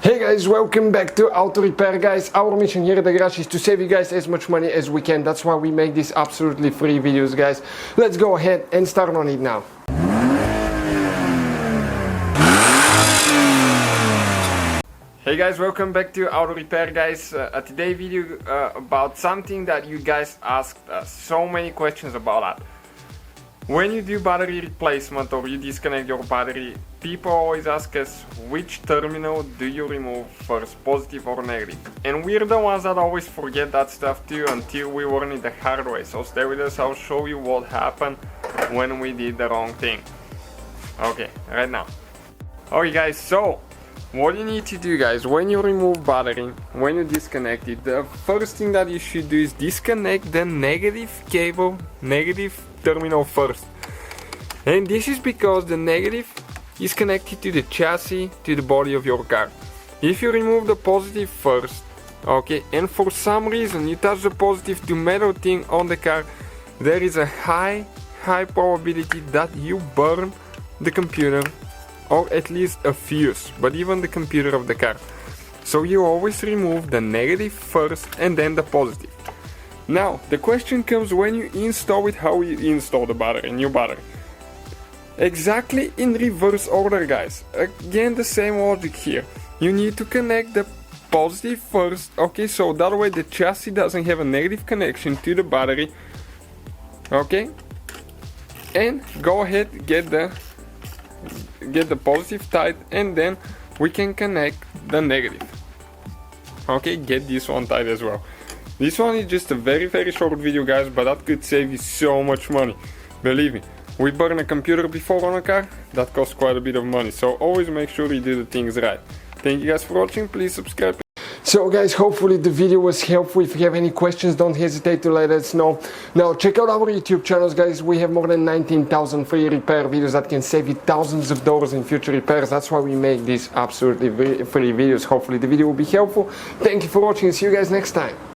Hey guys, welcome back to Auto Repair, guys. Our mission here at the garage is to save you guys as much money as we can. That's why we make these absolutely free videos, guys. Let's go ahead and start on it now. Hey guys, welcome back to Auto Repair, guys. Today's video about something that you guys asked us so many questions about that. When you do battery replacement or you disconnect your battery, people always ask us which terminal do you remove first, positive or negative. And we're the ones that always forget that stuff too until we learn it the hard way. So stay with us, I'll show you what happened when we did the wrong thing. Okay, right now. Okay guys, so what you need to do, guys, when you remove battery, when you disconnect it, the first thing that you should do is disconnect the negative cable, negative terminal first. And this is because the negative is connected to the chassis, to the body of your car. If you remove the positive first, okay, and for some reason you touch the positive to metal thing on the car, there is a high probability that you burn the computer, or at least a fuse, but even the computer of the car. So you always remove the negative first and then the positive. Now the question comes when you install it, how you install the battery, new battery. Exactly in reverse order, guys. Again, the same logic here. You need to connect the positive first, okay, so that way the chassis doesn't have a negative connection to the battery, okay, and go ahead, get the positive tight, and then we can connect the negative. Okay, get this one tight as well. This one is just a very short video, guys, but that could save you so much money. Believe me, we burned a computer before on a car, that costs quite a bit of money, so always make sure you do the things right. Thank you guys for watching, please subscribe. So guys, hopefully the video was helpful. If you have any questions, don't hesitate to let us know. Now check out our YouTube channels, guys. We have more than 19,000 free repair videos that can save you thousands of dollars in future repairs. That's why we make these absolutely free videos. Hopefully the video will be helpful. Thank you for watching, see you guys next time.